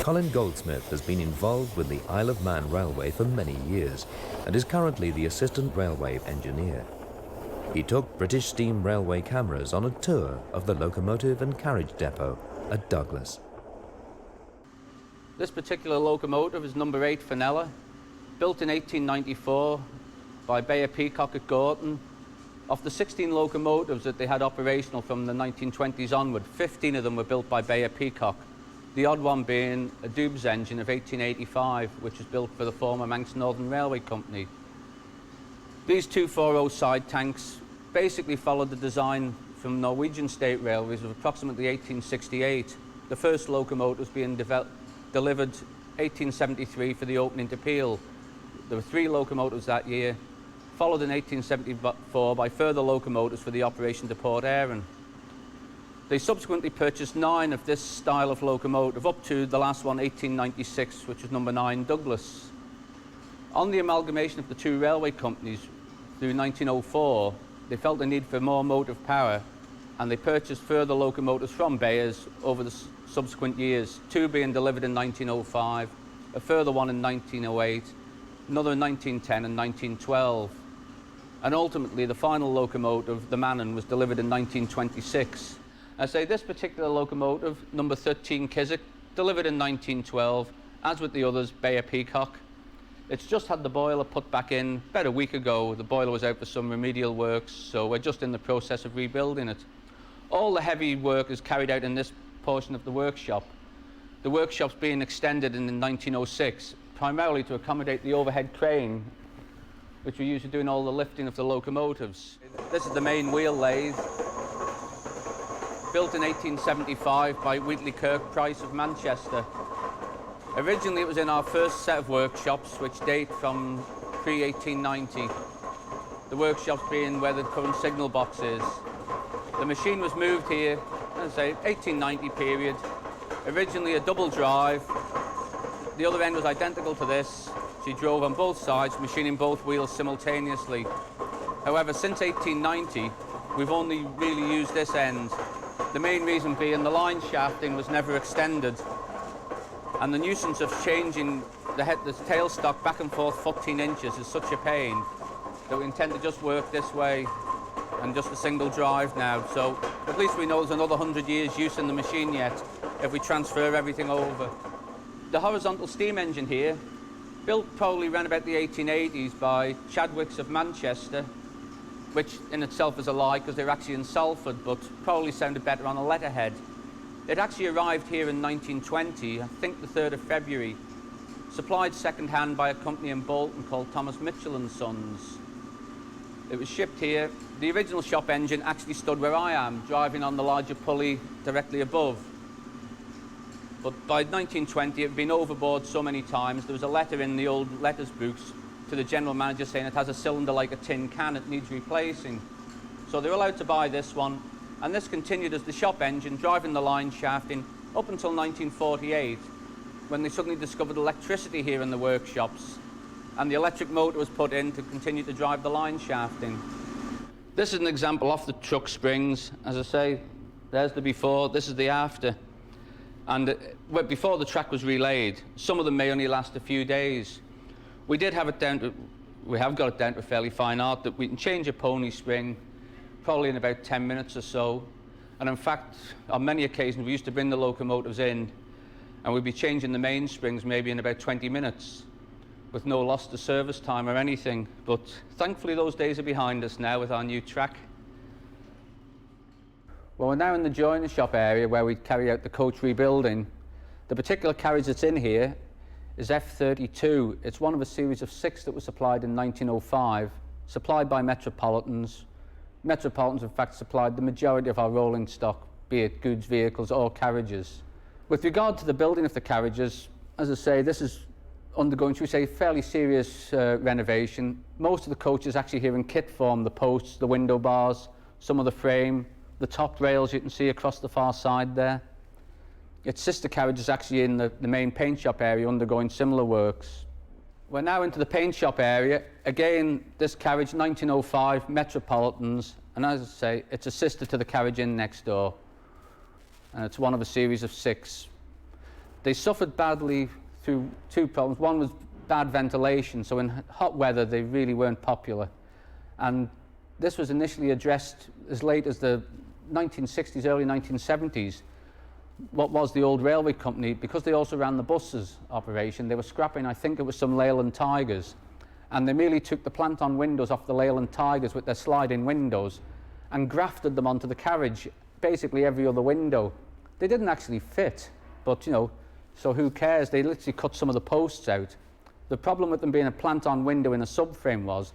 Colin Goldsmith has been involved with the Isle of Man Railway for many years and is currently the Assistant Railway Engineer. He took British Steam Railway cameras on a tour of the locomotive and carriage depot at Douglas. This particular locomotive is number 8 Fenella, built in 1894 by Bayer Peacock at Gorton. Of the 16 locomotives that they had operational from the 1920s onward, 15 of them were built by Bayer Peacock, the odd one being a Dubs engine of 1885, which was built for the former Manx Northern Railway Company. These 240 side tanks basically followed the design from Norwegian State Railways of approximately 1868, the first locomotives being delivered 1873 for the opening to Peel. There were 3 locomotives that year, followed in 1874 by further locomotives for the operation to Port Erin. They subsequently purchased 9 of this style of locomotive, up to the last one, 1896, which was number 9 Douglas. On the amalgamation of the 2 railway companies through 1904, they felt the need for more motive power, and they purchased further locomotives from Bayers over the subsequent years, 2 being delivered in 1905, a further one in 1908, another in 1910 and 1912. And ultimately, the final locomotive, the Mannon, was delivered in 1926. I say this particular locomotive, number 13 Chiswick, delivered in 1912, as with the others, Bayer Peacock. It's just had the boiler put back in about a week ago. The boiler was out for some remedial works, so we're just in the process of rebuilding it. All the heavy work is carried out in this portion of the workshop. The workshop's being extended in 1906, primarily to accommodate the overhead crane, which we use for doing all the lifting of the locomotives. This is the main wheel lathe, built in 1875 by Wheatley Kirk Price of Manchester. Originally it was in our first set of workshops, which date from pre-1890. The workshops being where the current signal box is. The machine was moved here, as I say, 1890 period. Originally a double drive. The other end was identical to this. She drove on both sides, machining both wheels simultaneously. However, since 1890, we've only really used this end. The main reason being the line shafting was never extended, and the nuisance of changing the tailstock back and forth 14 inches is such a pain that we intend to just work this way and just a single drive now. So at least we know there's another 100 years use in the machine yet if we transfer everything over. The horizontal steam engine here, built probably around about the 1880s by Chadwicks of Manchester, which in itself is a lie because they're actually in Salford, but probably sounded better on a letterhead. It actually arrived here in 1920, I think the 3rd of February, supplied second-hand by a company in Bolton called Thomas Mitchell and Sons. It was shipped here. The original shop engine actually stood where I am, driving on the larger pulley directly above. But by 1920, it had been overboard so many times, there was a letter in the old letters books to the general manager saying it has a cylinder like a tin can, it needs replacing. So they're allowed to buy this one, and this continued as the shop engine, driving the line shafting, up until 1948, when they suddenly discovered electricity here in the workshops, and the electric motor was put in to continue to drive the line shafting. This is an example off the truck springs. As I say, there's the before, this is the after. And before the track was relayed, some of them may only last a few days. We have got it down to fairly fine art that we can change a pony spring probably in about 10 minutes or so. And in fact, on many occasions, we used to bring the locomotives in and we'd be changing the mainsprings maybe in about 20 minutes with no loss to service time or anything. But thankfully, those days are behind us now with our new track. Well, we're now in the joiner shop area where we carry out the coach rebuilding. The particular carriage that's in here is F32. It's one of a series of 6 that was supplied in 1905, supplied by Metropolitans. Metropolitans, in fact, supplied the majority of our rolling stock, be it goods vehicles or carriages. With regard to the building of the carriages, as I say, this is undergoing, should we say, fairly serious renovation. Most of the coaches actually here in kit form, the posts, the window bars, some of the frame, the top rails you can see across the far side there. Its sister carriage is actually in the main paint shop area undergoing similar works. We're now into the paint shop area. Again, this carriage, 1905, Metropolitans, and as I say, it's a sister to the carriage in next door. And it's one of a series of 6. They suffered badly through two problems. One was bad ventilation, so in hot weather they really weren't popular. And this was initially addressed as late as the 1960s, early 1970s. What was the old railway company, because they also ran the buses operation, they were scrapping, I think it was some Leyland Tigers, and they merely took the plant-on windows off the Leyland Tigers with their sliding windows and grafted them onto the carriage, basically every other window. They didn't actually fit, but you know, so who cares? They literally cut some of the posts out. The problem with them being a plant-on window in a subframe was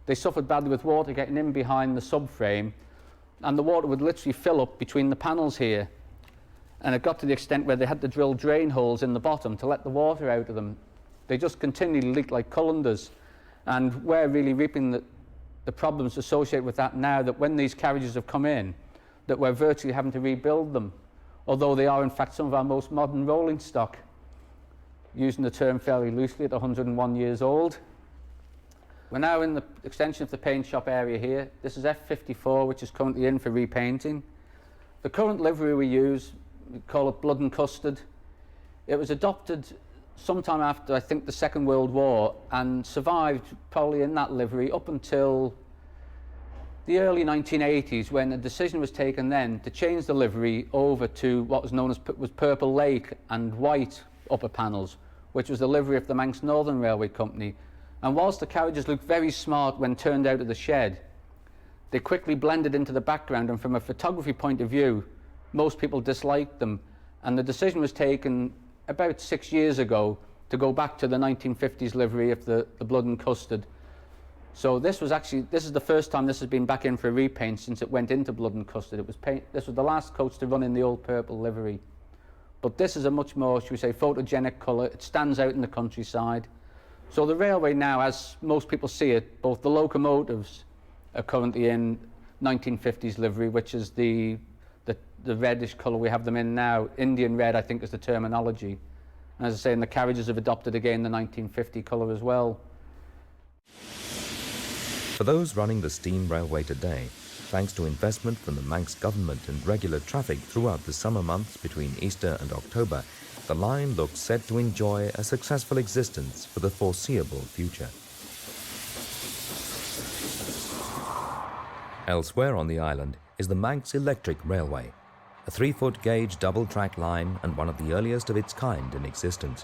they suffered badly with water getting in behind the subframe, and the water would literally fill up between the panels here. And it got to the extent where they had to drill drain holes in the bottom to let the water out of them. They just continually leaked like colanders. And we're really reaping the problems associated with that now, that when these carriages have come in, that we're virtually having to rebuild them, although they are in fact some of our most modern rolling stock, using the term fairly loosely, at 101 years old. We're now in the extension of the paint shop area here. This is F54, which is currently in for repainting. The current livery we use, we call it blood and custard. It was adopted sometime after, I think, the Second World War, and survived probably in that livery up until the early 1980s, when a decision was taken then to change the livery over to what was known as Purple Lake and white upper panels, which was the livery of the Manx Northern Railway Company. And whilst the carriages looked very smart when turned out of the shed, they quickly blended into the background, and from a photography point of view, most people disliked them. And the decision was taken about 6 years ago to go back to the 1950s livery of the blood and custard. So this is the first time this has been back in for a repaint since it went into blood and custard. This was the last coach to run in the old purple livery. But this is a much more, should we say, photogenic colour. It stands out in the countryside. So the railway now, as most people see it, both the locomotives are currently in 1950s livery, which is the reddish colour we have them in now. Indian red, I think, is the terminology. And as I say, and the carriages have adopted again the 1950 colour as well. For those running the steam railway today, thanks to investment from the Manx government and regular traffic throughout the summer months between Easter and October, the line looks set to enjoy a successful existence for the foreseeable future. Elsewhere on the island is the Manx Electric Railway, a 3-foot gauge double-track line and one of the earliest of its kind in existence.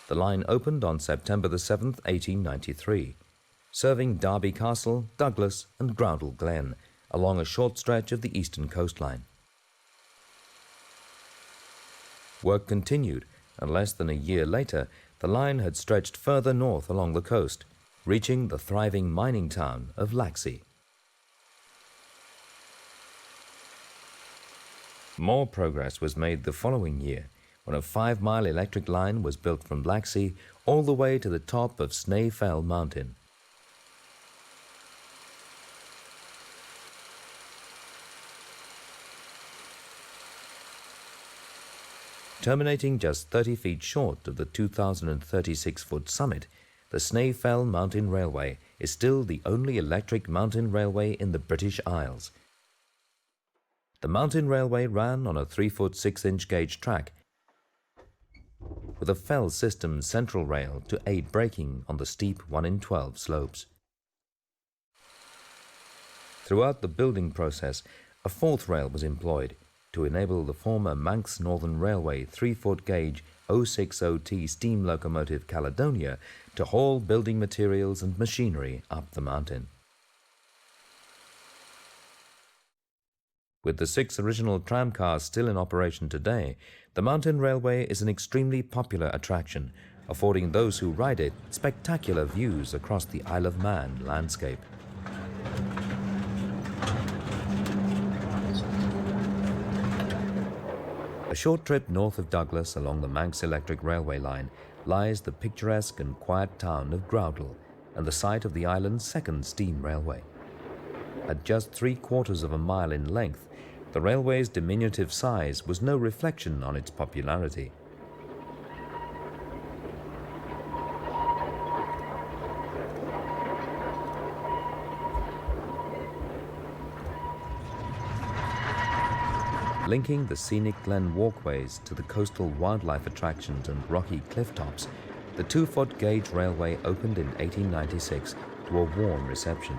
The line opened on September the 7th, 1893, serving Derby Castle, Douglas and Groudle Glen along a short stretch of the eastern coastline. Work continued, and less than a year later, the line had stretched further north along the coast, reaching the thriving mining town of Laxey. More progress was made the following year, when a 5-mile electric line was built from Laxey all the way to the top of Snaefell Mountain. Terminating just 30 feet short of the 2,036-foot summit, the Snaefell Mountain Railway is still the only electric mountain railway in the British Isles. The mountain railway ran on a 3-foot 6-inch gauge track with a fell system central rail to aid braking on the steep 1 in 12 slopes. Throughout the building process, a 4th rail was employed to enable the former Manx Northern Railway 3-foot gauge 060T steam locomotive Caledonia to haul building materials and machinery up the mountain. With the 6 original tram cars still in operation today, the mountain railway is an extremely popular attraction, affording those who ride it spectacular views across the Isle of Man landscape. A short trip north of Douglas along the Manx Electric Railway line lies the picturesque and quiet town of Groudle and the site of the island's 2nd steam railway. At just 3/4 of a mile in length, the railway's diminutive size was no reflection on its popularity. Linking the scenic glen walkways to the coastal wildlife attractions and rocky cliff tops, the 2-foot gauge railway opened in 1896 to a warm reception.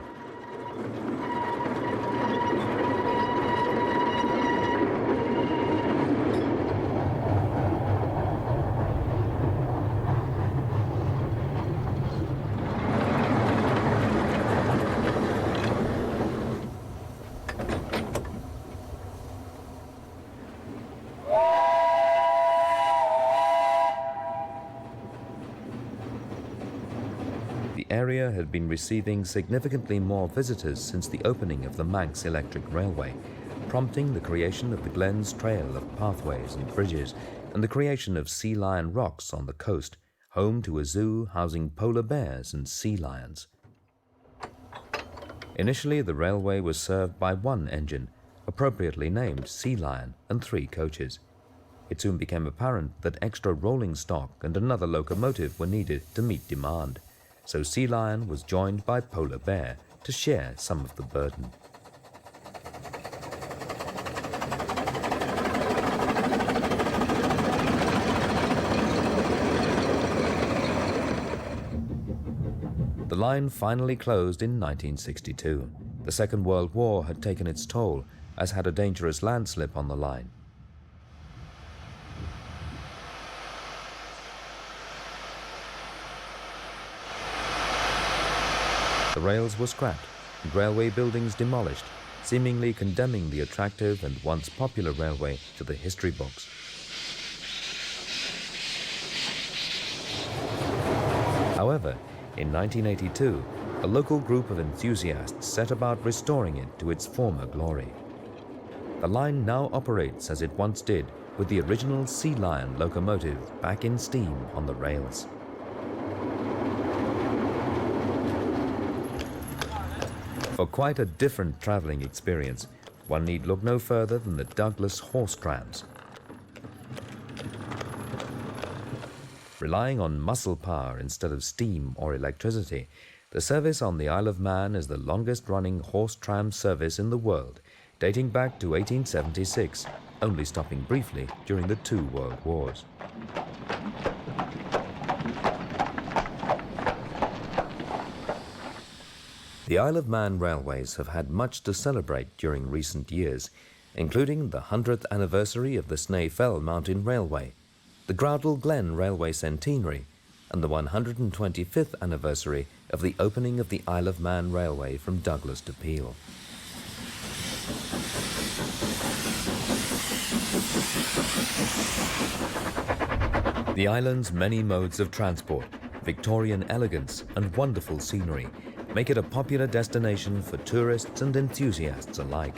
The area had been receiving significantly more visitors since the opening of the Manx electric railway, prompting the creation of the Glen's trail of pathways and bridges and the creation of sea lion rocks on the coast, home to a zoo housing polar bears and sea lions. Initially, the railway was served by one engine, appropriately named Sea Lion, and 3 coaches. It soon became apparent that extra rolling stock and another locomotive were needed to meet demand, so Sea Lion was joined by Polar Bear to share some of the burden. The line finally closed in 1962. The Second World War had taken its toll, as had a dangerous landslip on the line. The rails were scrapped and railway buildings demolished, seemingly condemning the attractive and once popular railway to the history books. However, in 1982, a local group of enthusiasts set about restoring it to its former glory. The line now operates as it once did, with the original Sea Lion locomotive back in steam on the rails. For quite a different travelling experience, one need look no further than the Douglas horse trams. Relying on muscle power instead of steam or electricity, the service on the Isle of Man is the longest-running horse tram service in the world, dating back to 1876, only stopping briefly during the 2 World Wars. The Isle of Man railways have had much to celebrate during recent years, including the 100th anniversary of the Snaefell Mountain Railway, the Groudle Glen Railway Centenary, and the 125th anniversary of the opening of the Isle of Man Railway from Douglas to Peel. The island's many modes of transport, Victorian elegance, and wonderful scenery make it a popular destination for tourists and enthusiasts alike.